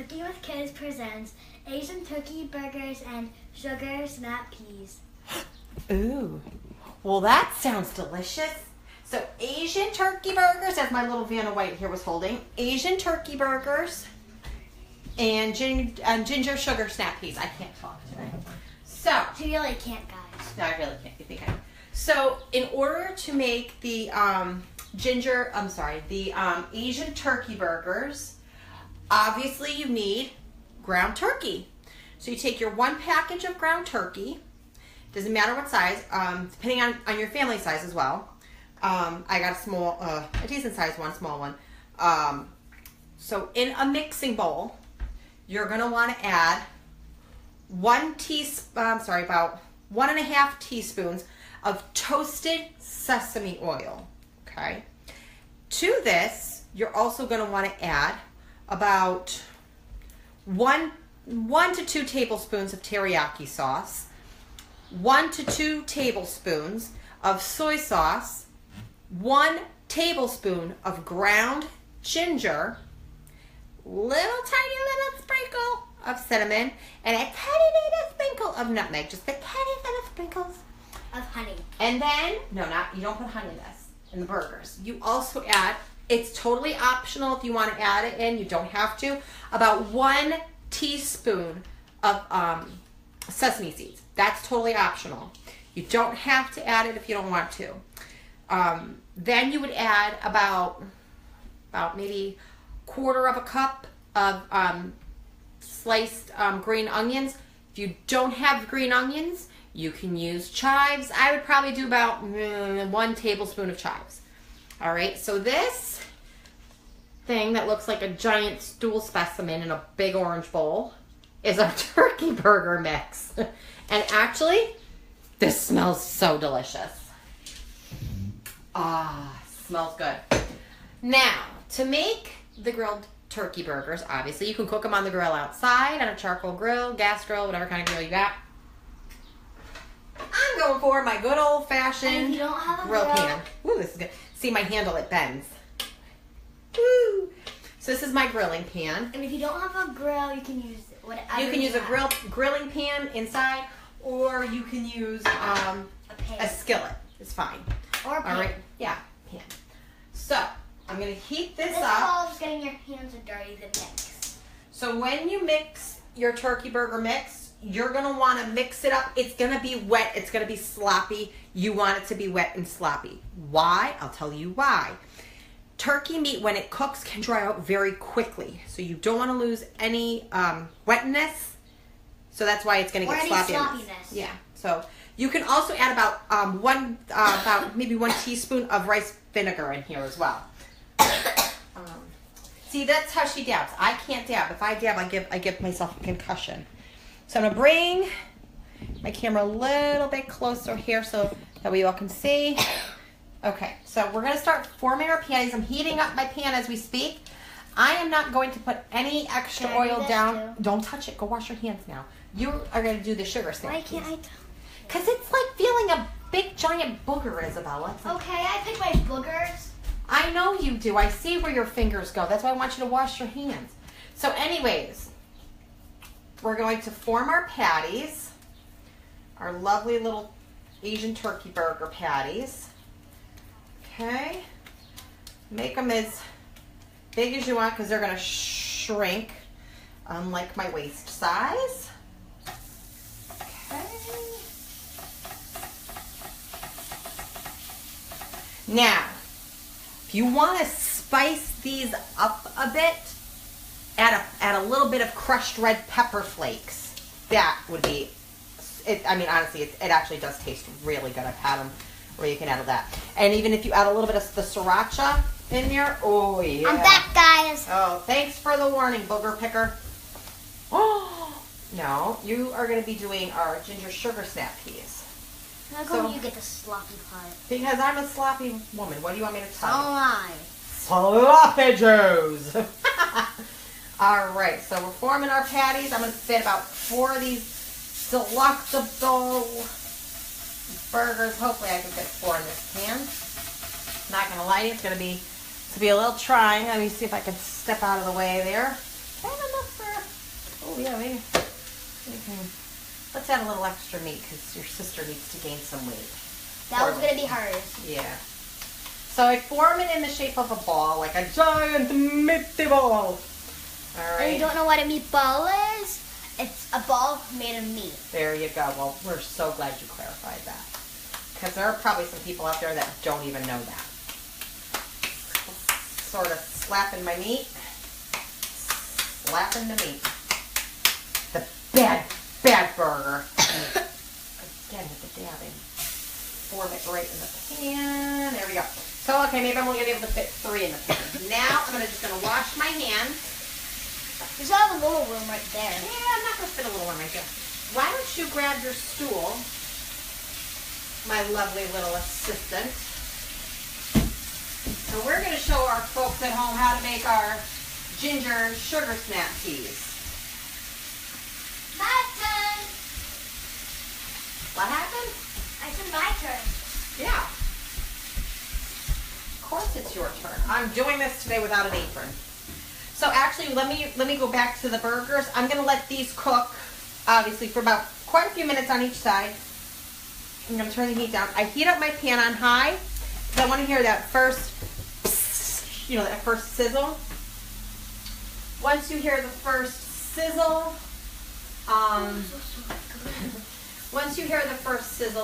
Cooking with Kids presents Asian turkey burgers and sugar snap peas. Ooh, well that sounds delicious. So Asian turkey burgers, as my little Vanna White here was holding, Asian turkey burgers and ginger sugar snap peas. I can't talk today. So She really can't, guys. no, I really can't. You think I can? So in order to make the Asian turkey burgers, obviously you need ground turkey. So you take your 1 package of ground turkey, doesn't matter what size, depending on your family size as well. I got a small, a decent size one, small one. So in a mixing bowl, you're gonna want to add about 1.5 teaspoons of toasted sesame oil. Okay. To this, you're also going to want to add about 1 to 2 tablespoons of teriyaki sauce, 1 to 2 tablespoons of soy sauce, 1 tablespoon of ground ginger, tiny little sprinkle of cinnamon, and a tiny little sprinkle of nutmeg, just the tiny little sprinkles Of honey. and then, you don't put honey in this, in the burgers. You also add, it's totally optional if you want to add it in, you don't have to, about 1 teaspoon of sesame seeds. That's totally optional. You don't have to add it if you don't want to. Then you would add about maybe 1/4 cup of sliced green onions. If you don't have green onions, you can use chives. I would probably do about 1 tablespoon of chives. All right, so this thing that looks like a giant stool specimen in a big orange bowl is our turkey burger mix. And actually, this smells so delicious. Smells good. Now, to make the grilled turkey burgers, obviously you can cook them on the grill outside, on a charcoal grill, gas grill, whatever kind of grill you got. I'm going for my good old-fashioned grill pan. Ooh, this is good. See my handle, it bends. Woo! So this is my grilling pan. And if you don't have a grill, you can use whatever. You can use a grilling pan inside, or you can use a skillet. It's fine. Or a pan. All right, yeah, pan. So I'm gonna heat this This up. involves getting your hands dirty to mix. So when you mix your turkey burger mix, you're going to want to mix it up. It's going to be wet. It's going to be sloppy. You want it to be wet and sloppy. Why? I'll tell you why. Turkey meat, when it cooks, can dry out very quickly. So you don't want to lose any wetness. So that's why it's going to get sloppy. Sloppiness. Yeah. So you can also add about maybe 1 teaspoon of rice vinegar in here as well. See, that's how she dabs. I can't dab. If I dab, I give myself a concussion. So I'm going to bring my camera a little bit closer here so that we all can see. Okay, so we're going to start forming our patties. I'm heating up my pan as we speak. I am not going to put any extra oil down. Don't touch it. Go wash your hands now. You are going to do the sugar snap. Why can't I? Because it's like feeling a big giant booger, Isabella. Like, Okay, I pick my boogers. I know you do. I see where your fingers go. That's why I want you to wash your hands. So anyways, we're going to form our patties, our lovely little Asian turkey burger patties. Okay. Make them as big as you want because they're going to shrink, unlike my waist size. Okay. Now, if you want to spice these up a bit, add a little bit of crushed red pepper flakes. That would be, I mean, honestly, it actually does taste really good. I've had them where you can add that. And even if you add a little bit of the sriracha in there, oh yeah. I'm back, guys. Oh, thanks for the warning, booger picker. Oh, no, you are going to be doing our ginger sugar snap peas. How come you get the sloppy part? Because I'm a sloppy woman. What do you want me to tell you? So am I. Sloppy Joes. All right, so we're forming our patties. I'm going to fit about 4 of these delectable burgers. Hopefully I can fit 4 in this pan. Not going to lie to you, it's going to be a little trying. Let me see if I can step out of the way there. I have enough for yeah, we can. Let's add a little extra meat because your sister needs to gain some weight. That was going to be hers. Yeah. So I form it in the shape of a ball, like a giant meatball. All right. And you don't know what a meatball is? It's a ball made of meat. There you go. Well, we're so glad you clarified that. Because there are probably some people out there that don't even know that. Sort of slapping my meat. Slapping the meat. The bad burger. Again with the dabbing. Form it right in the pan. There we go. So, okay, maybe I'm only going to be able to fit 3 in the pan. Now, I'm just going to wash my hands. You still have a little room right there. Yeah, I'm not going to fit a little one right there. Why don't you grab your stool, my lovely little assistant. And we're going to show our folks at home how to make our ginger sugar snap peas. My turn. What happened? I said my turn. Yeah. Of course it's your turn. I'm doing this today without an apron. So actually, let me go back to the burgers. I'm going to let these cook, obviously, for about quite a few minutes on each side. I'm going to turn the heat down. I heat up my pan on high because I want to hear that first, that first sizzle. Once you hear the first sizzle,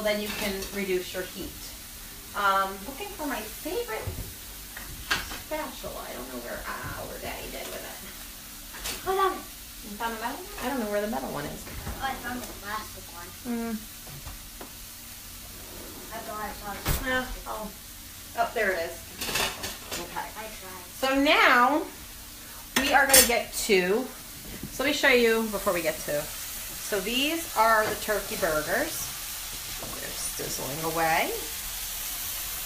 then you can reduce your heat. Looking for my favorite spatula. I don't know where Daddy did with it. Hold on. You found the metal one? I don't know where the metal one is. Oh, I found the plastic one. I thought I saw the plastic one. Oh, there it is. Okay. I tried. So now we are going to get to. So let me show you before we get to. So these are the turkey burgers. They're sizzling away.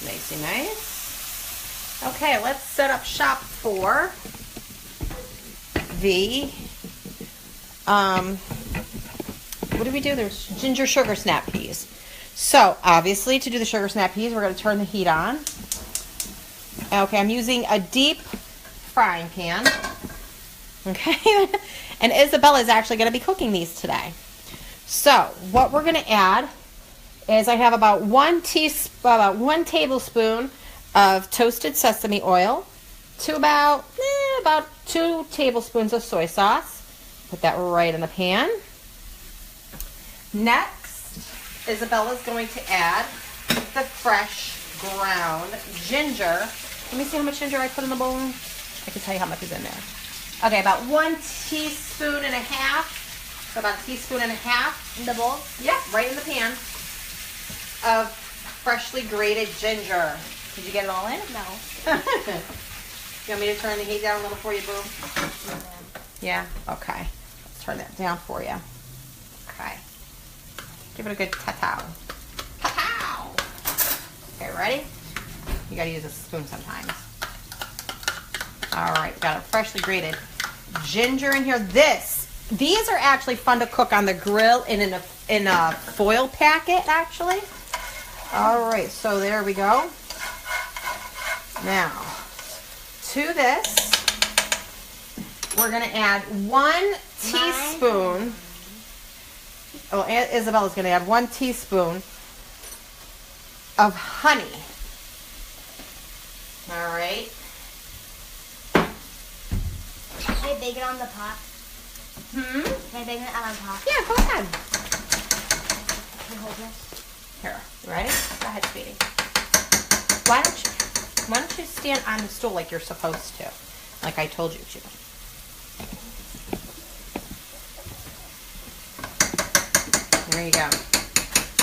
Nice. Okay, let's set up shop for the, what do we do? There's ginger sugar snap peas. So, obviously, to do the sugar snap peas, we're going to turn the heat on. Okay, I'm using a deep frying pan. Okay, and Isabella is actually going to be cooking these today. So, what we're going to add is I have about one tablespoon of toasted sesame oil to about 2 tablespoons of soy sauce. Put that right in the pan. Next, Isabella's going to add the fresh ground ginger. Let me see how much ginger I put in the bowl. I can tell you how much is in there. Okay, about 1 teaspoon and a half. So about a teaspoon and a half In the bowl? Yep, right in the pan of freshly grated ginger. Did you get it all in? No. You want me to turn the heat down a little for you, boo? Yeah? Okay. Let's turn that down for you. Okay. Give it a good ta-tow. Ta-tow! Okay, ready? You gotta use a spoon sometimes. Alright, got a freshly grated ginger in here. These are actually fun to cook on the grill in a foil packet, actually. Alright, so there we go. Now, to this, we're going to add 1 teaspoon. Oh, Isabella's going to add 1 teaspoon of honey. All right. Can I bake it on the pot? Can I bake it on the pot? Yeah, go ahead. Can I hold this? Here, you ready? Go ahead, sweetie. Why don't you stand on the stool like you're supposed to, like I told you to. There you go.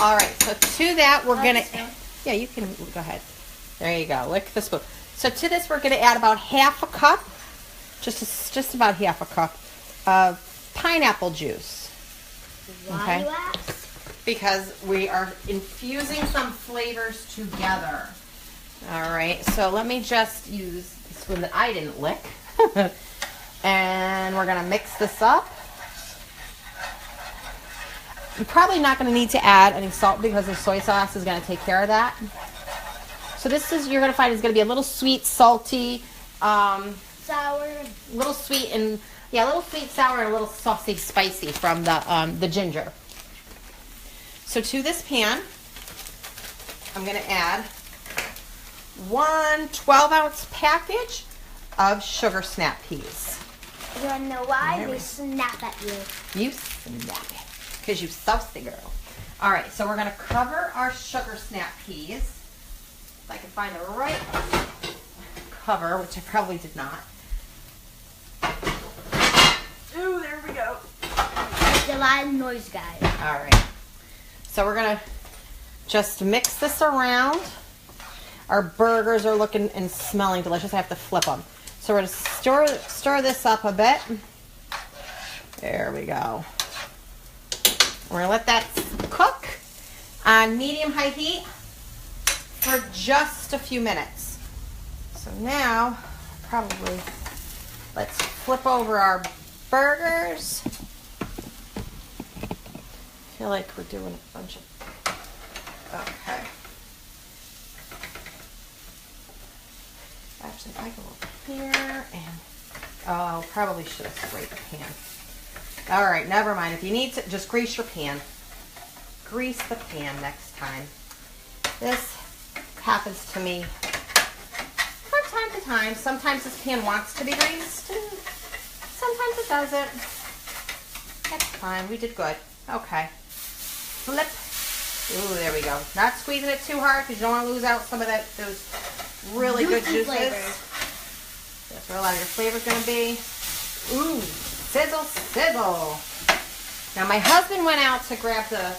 All right, so to that we're gonna. Yeah, you can go ahead. There you go. Lick the spoon. So to this we're gonna add about half a cup, just about half a cup of pineapple juice. Why you ask? Because we are infusing some flavors together. All right, so let me just use the spoon that I didn't lick. And we're going to mix this up. I'm probably not going to need to add any salt because the soy sauce is going to take care of that. So this is, you're going to find, is going to be a little sweet, salty, Sour. little sweet and Yeah, a little sweet, sour, and a little saucy, spicy from the ginger. So to this pan, I'm going to add one 12-ounce package of sugar snap peas. You want to know why? They snap at you. You snap it, because you saucy girl. All right, so we're going to cover our sugar snap peas. If I can find the right cover, which I probably did not. Ooh, there we go. It's a lot of noise, guys. All right. So we're going to just mix this around. Our burgers are looking and smelling delicious. I have to flip them. So we're going to stir this up a bit. There we go. We're going to let that cook on medium-high heat for just a few minutes. So now, probably, let's flip over our burgers. I feel like we're doing a bunch of... Okay. Actually, if I go over here and... Oh, probably should have sprayed the pan. All right, never mind. If you need to, just grease your pan. Grease the pan next time. This happens to me from time to time. Sometimes this pan wants to be greased, and sometimes it doesn't. That's fine. We did good. Okay. Flip. Ooh, there we go. Not squeezing it too hard because you don't want to lose out some of those really good juices. That's where a lot of your flavor's going to be. Ooh, sizzle, sizzle. Now my husband went out to grab the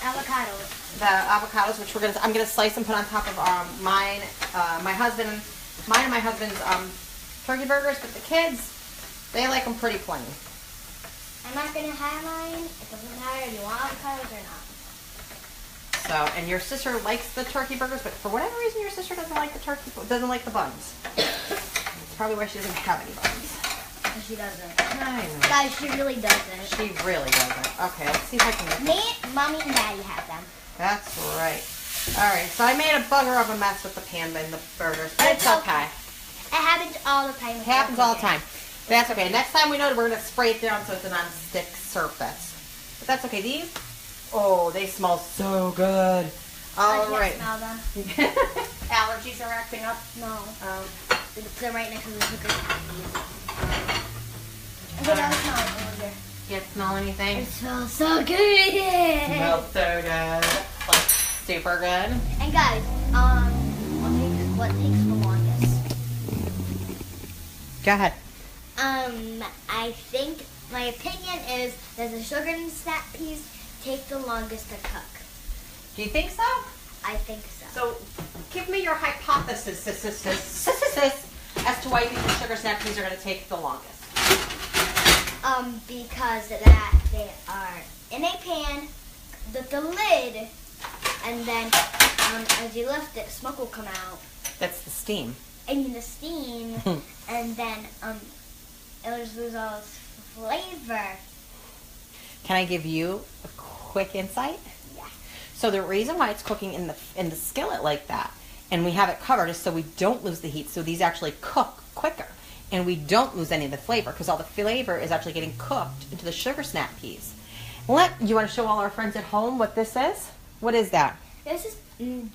avocados, which I'm gonna slice and put on top of mine and my husband's turkey burgers. But the kids, they like them pretty plain. I'm not gonna have mine. It doesn't matter if you want avocados or not. So, and your sister likes the turkey burgers, but for whatever reason, your sister doesn't like the buns. That's probably why she doesn't have any buns. She doesn't. I know. Guys, she really doesn't. She really doesn't. Okay, let's see if I can make Me, Mommy, and Daddy have them. That's right. All right, so I made a bugger of a mess with the pan and the burgers, but it's okay. It happens all the time. It happens all the time. But that's okay. Next time we know it, we're going to spray it down so it's a non-stick surface. But that's okay. These, oh, they smell so good. All right. I can't smell them. Allergies are acting up? No. They're right next to the sugar peas. What else smells over there? You smell anything? It smells so good. It smells so good. Like, super good. And guys, what takes the longest? Go ahead. I think my opinion is that the sugar and snap peas take the longest to cook. Do you think so? I think so. So, give me your hypothesis as to why you think the sugar snap peas are going to take the longest. Because that they are in a pan with the lid, and then as you lift it, smoke will come out. That's the steam. I mean the steam, and then it'll just lose all its flavor. Can I give you a quick insight? Yeah. So the reason why it's cooking in the skillet like that, and we have it covered, is so we don't lose the heat. So these actually cook quicker. And we don't lose any of the flavor because all the flavor is actually getting cooked into the sugar snap peas. You want to show all our friends at home what this is? What is that? This is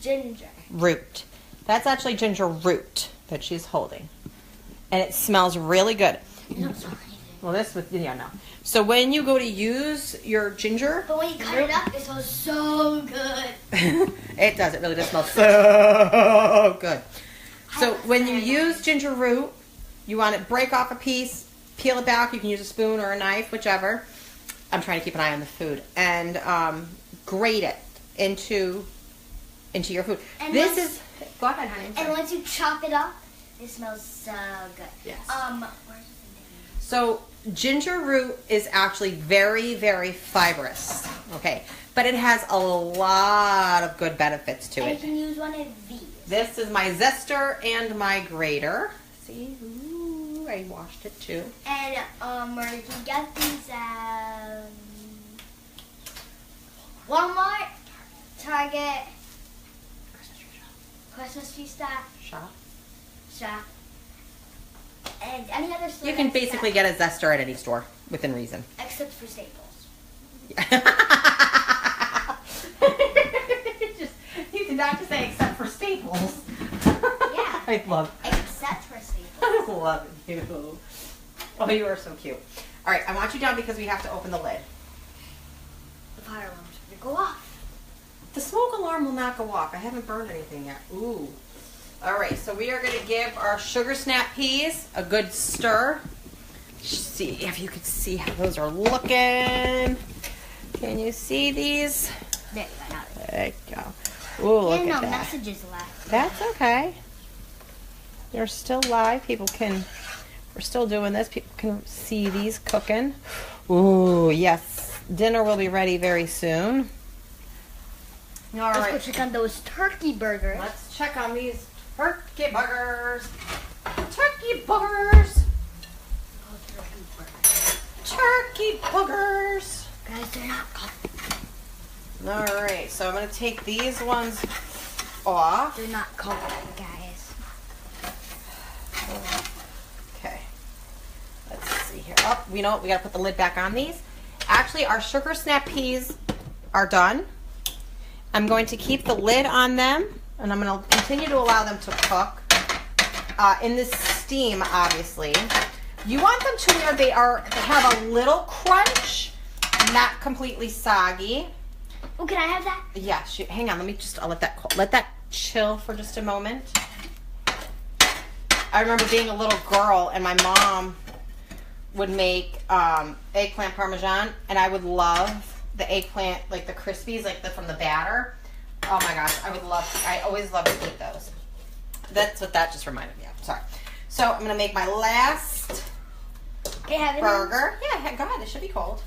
ginger. Root. That's actually ginger root that she's holding. And it smells really good. It don't smell anything. Well, no. So when you go to use your ginger... But when you cut it up, it smells so good. It does. It really does smell so good. So when you use ginger root... You want to break off a piece, peel it back. You can use a spoon or a knife, whichever. I'm trying to keep an eye on the food. And grate it into your food. And go ahead, honey. And once you chop it up, it smells so good. Yes. So ginger root is actually very, very fibrous. Okay. But it has a lot of good benefits to it. And you can use one of these. This is my zester and my grater. See? Ooh, I washed it too. And you can get these at Walmart, Target, Christmas tree shop. And any other store. You can that's basically get a zester at any store within reason. except for Staples. You did not just say except for Staples. Yeah. I love Except for Staples. I love you. Oh, you are so cute. All right, I want you down because we have to open the lid. The fire alarm's gonna go off. The smoke alarm will not go off. I haven't burned anything yet. Ooh. All right, so we are going to give our sugar snap peas a good stir. See if you can see how those are looking. Can you see these? There you go. There you go. Ooh, look no at that. messages left. That's okay. They're still live. We're still doing this. People can see these cooking. Ooh, yes. Dinner will be ready very soon. All Let's right. go check on those turkey burgers. Let's check on these turkey burgers. Turkey burgers. Oh, turkey burgers. Turkey burgers. Guys, they're not cooked. All right, so I'm going to take these ones off. They're not cooked, guys. Okay. Let's see here. Oh, you know what? We got to put the lid back on these. Actually, our sugar snap peas are done. I'm going to keep the lid on them, and I'm going to continue to allow them to cook in this steam, obviously. You want them to where they have a little crunch, not completely soggy. Oh, can I have that? Yeah, hang on. I'll let that chill for just a moment. I remember being a little girl, and my mom would make eggplant parmesan, and I would love the eggplant, like the crispies, like from the batter. Oh my gosh, I always love to eat those. That's what that just reminded me of. Sorry. So I'm gonna make my last burger. Yeah, go ahead. It should be cold.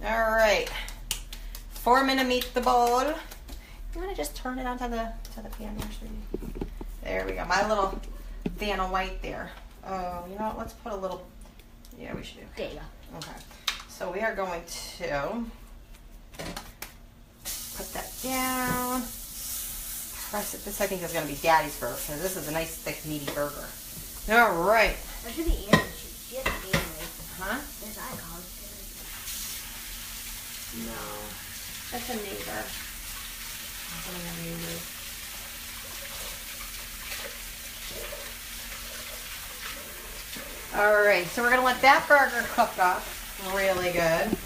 All right. 4-minute meat the bowl. You wanna just turn it onto the pan there, sweetie? There we go. My little Vanna White there. Oh, you know what? Let's put a little. Yeah, we should do. There you go. Okay. So we are going to put that down. Press it. This I think is going to be Daddy's burger because this is a nice thick meaty burger. All right. That should be Annie. She has to be anyway. Huh? There's icon. No. That's a neighbor. All right. So we're going to let that burger cook up really good.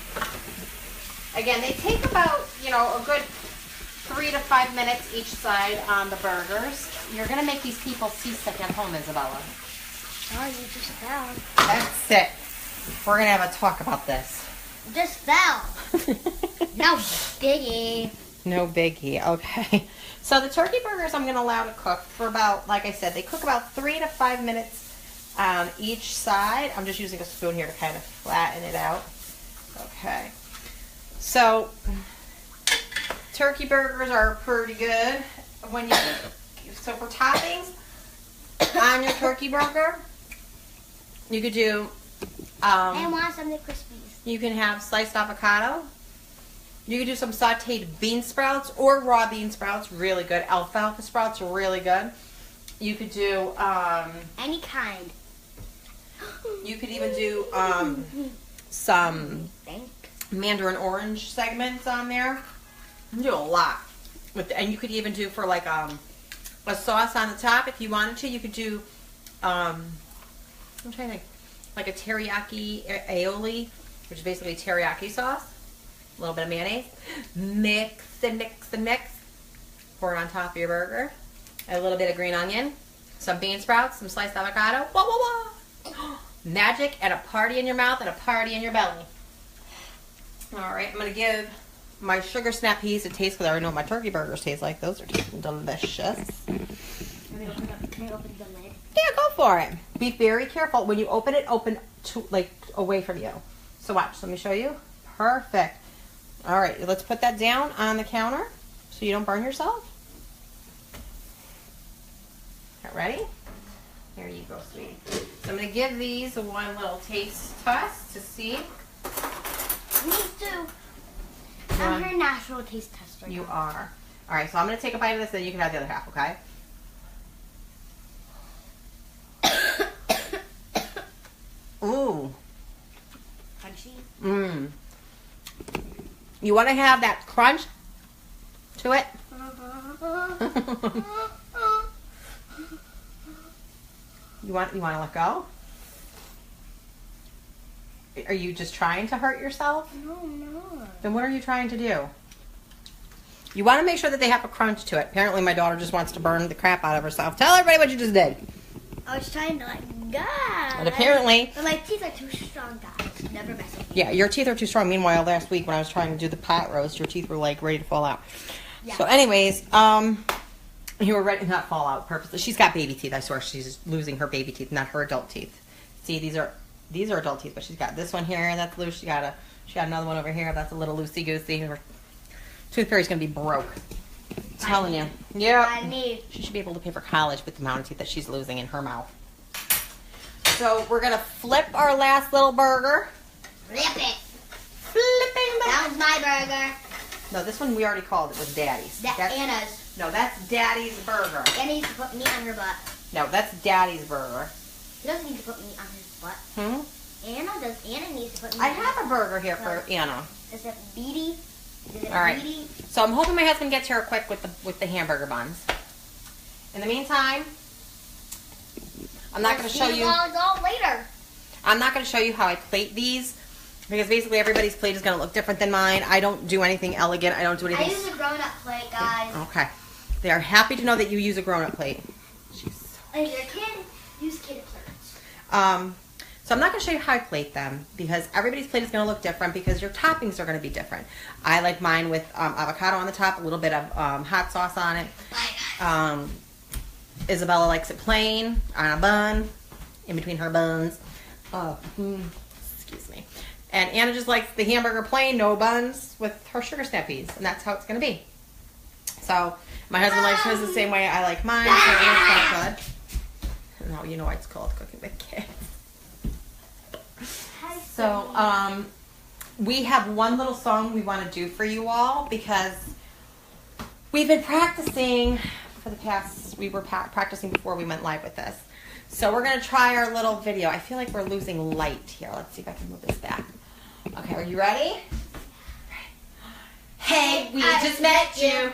Again, they take about, a good 3 to 5 minutes each side on the burgers. You're going to make these people seasick at home, Isabella. Oh, you just fell. That's it. We're going to have a talk about this. Just fell. No biggie. No biggie. Okay. So the turkey burgers I'm going to allow to cook for about, like I said, they cook about 3 to 5 minutes on each side. I'm just using a spoon here to kind of flatten it out. Okay. So turkey burgers are pretty good. So for toppings on your turkey burger, you could do. I want some of the Crispies. You can have sliced avocado. You could do some sautéed bean sprouts or raw bean sprouts, really good. Alfalfa sprouts are really good. You could do any kind. You could even do some mandarin orange segments on there. You can do a lot and you could even do for like a sauce on the top if you wanted to. You could do I'm trying to think, like a teriyaki aioli, which is basically teriyaki sauce. A little bit of mayonnaise. Mix and mix and mix. Pour it on top of your burger. A little bit of green onion, some bean sprouts, some sliced avocado. Wah, wah, wah. Magic and a party in your mouth and a party in your belly. All right, I'm going to give my sugar snap peas a taste because I already know what my turkey burgers taste like. Those are tasting delicious. Can we open the lid? Yeah, go for it. Be very careful. When you open it, open away from you. So watch. Let me show you. Perfect. All right, let's put that down on the counter so you don't burn yourself. Ready? Here you go, sweetie. So I'm going to give these one little taste test to see. Me too. I'm her natural taste tester. You are. All right, so I'm going to take a bite of this, then you can have the other half, okay? Mmm. You want to have that crunch to it? You want to let go? Are you just trying to hurt yourself? No, no. Then what are you trying to do? You want to make sure that they have a crunch to it. Apparently my daughter just wants to burn the crap out of herself. Tell everybody what you just did. I was trying to let go. And apparently... But my teeth are too strong, guys. Never mess with me. Yeah, your teeth are too strong. Meanwhile, last week when I was trying to do the pot roast, your teeth were like ready to fall out. Yeah. So anyways, you were ready to not fall out purposely. She's got baby teeth. I swear she's losing her baby teeth, not her adult teeth. See, these are adult teeth, but she's got this one here that's loose. She got another one over here that's a little loosey goosey. Her tooth fairy's gonna be broke. I'm telling you. Yeah. She should be able to pay for college with the amount of teeth that she's losing in her mouth. So we're gonna flip our last little burger. Flip it. Flipping the... That was my burger. No, this one we already called it was Daddy's. That's Anna's. No, that's Daddy's burger. Anna needs to put meat on her butt. No, that's Daddy's burger. He doesn't need to put meat on his butt. Anna needs to put meat I on have a burger here for Anna. Is it beady? All right. So I'm hoping my husband gets here quick with the hamburger buns. In the meantime, I'm not going to show you. Later. I'm not going to show you how I plate these because basically everybody's plate is going to look different than mine. I don't do anything elegant. I don't do anything. I use a grown-up plate, guys. Okay. They are happy to know that you use a grown-up plate. If you're a kid, use kid plates. So I'm not going to show you how I plate them because everybody's plate is going to look different because your toppings are going to be different. I like mine with avocado on the top, a little bit of hot sauce on it. Isabella likes it plain on a bun, in between her buns. Excuse me. And Anna just likes the hamburger plain, no buns, with her sugar snappies, and that's how it's going to be. So my husband likes his the same way I like mine, so it's good. No, you know why it's called cooking with kids. So, we have one little song we want to do for you all because we've been practicing for the past, we were practicing before we went live with this. So we're going to try our little video. I feel like we're losing light here. Let's see if I can move this back. Okay, are you ready? Hey, we just met you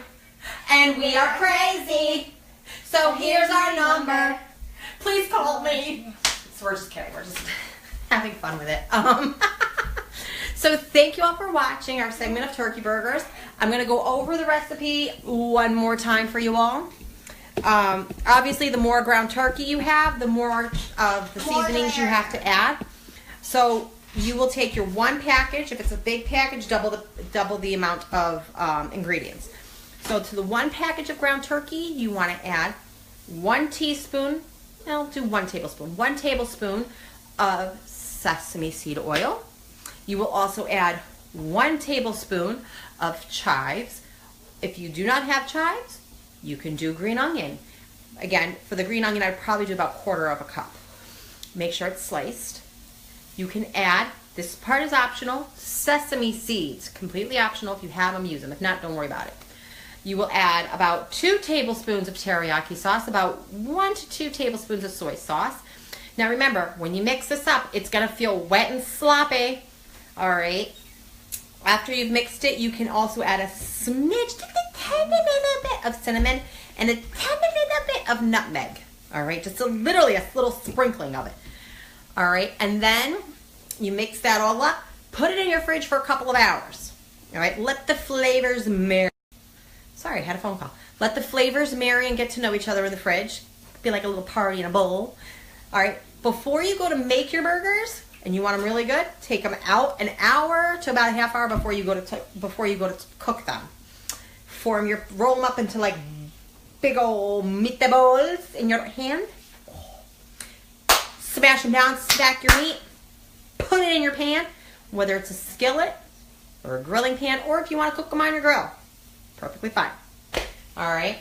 and we are crazy. So here's our number. Please call me. So we're just kidding. We're just having fun with it. So thank you all for watching our segment of turkey burgers. I'm going to go over the recipe one more time for you all. Obviously, the more ground turkey you have, the more of the seasonings you have to add. So you will take your one package. If it's a big package, double the amount of ingredients. So to the one package of ground turkey, you want to add 1 teaspoon. I'll do 1 tablespoon. 1 tablespoon of sesame seed oil. You will also add 1 tablespoon of chives. If you do not have chives, you can do green onion. Again, for the green onion, I'd probably do about 1/4 cup. Make sure it's sliced. You can add, this part is optional, sesame seeds. Completely optional. If you have them, use them. If not, don't worry about it. You will add about 2 tablespoons of teriyaki sauce, about 1 to 2 tablespoons of soy sauce. Now remember, when you mix this up, it's going to feel wet and sloppy. All right. After you've mixed it, you can also add a smidge, just a tiny little bit of cinnamon and a tiny little bit of nutmeg. All right, just literally a little sprinkling of it. All right, and then you mix that all up, put it in your fridge for a couple of hours. All right, let the flavors marry. Sorry, I had a phone call. Let the flavors marry and get to know each other in the fridge. Be like a little party in a bowl. All right, before you go to make your burgers, and you want them really good, take them out an hour to about a half hour before you go to cook them. Roll them up into like big old meatballs in your hand. Smash them down, stack your meat, put it in your pan, whether it's a skillet or a grilling pan, or if you want to cook them on your grill. Perfectly fine. All right.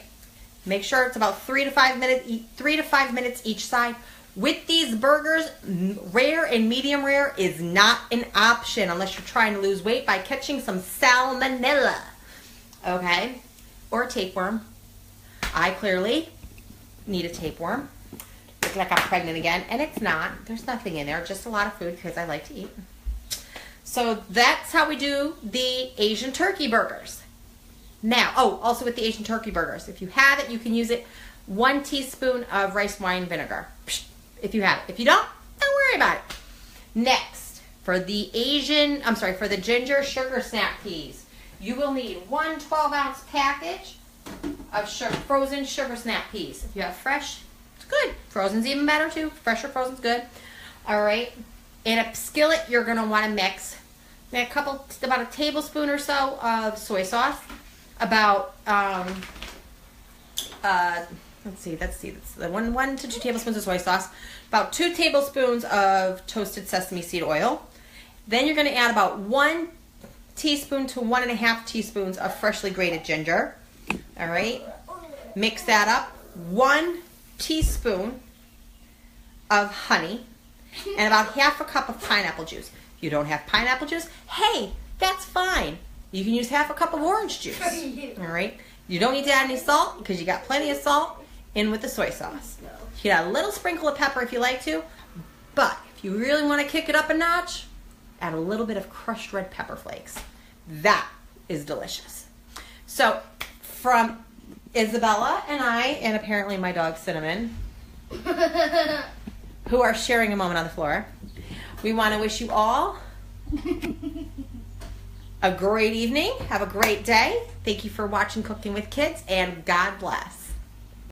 Make sure it's about 3 to 5 minutes each side. With these burgers, rare and medium rare is not an option unless you're trying to lose weight by catching some salmonella, okay, or a tapeworm. I clearly need a tapeworm. Look like I'm pregnant again, and it's not. There's nothing in there, just a lot of food because I like to eat. So that's how we do the Asian turkey burgers. Now, also with the Asian turkey burgers, if you have it, you can use it 1 teaspoon of rice wine vinegar. If you have it. If you don't worry about it. Next, for the ginger sugar snap peas, you will need 1 12-ounce package of frozen sugar snap peas. If you have fresh, it's good. Frozen's even better too. Fresh or frozen's good. All right. In a skillet, you're going to want to mix about a tablespoon or so of soy sauce, about let's see, that's the 1 to 2 tablespoons of soy sauce, about 2 tablespoons of toasted sesame seed oil. Then you're going to add about 1 teaspoon to 1.5 teaspoons of freshly grated ginger. All right, mix that up. 1 teaspoon of honey and about 1/2 cup of pineapple juice. If you don't have pineapple juice, hey, that's fine. You can use 1/2 cup of orange juice. All right, you don't need to add any salt because you got plenty of salt in with the soy sauce. You can add a little sprinkle of pepper if you like to, but if you really want to kick it up a notch, add a little bit of crushed red pepper flakes. That is delicious. So from Isabella and I, and apparently my dog Cinnamon, who are sharing a moment on the floor, we want to wish you all a great evening. Have a great day. Thank you for watching Cooking with Kids, and God bless.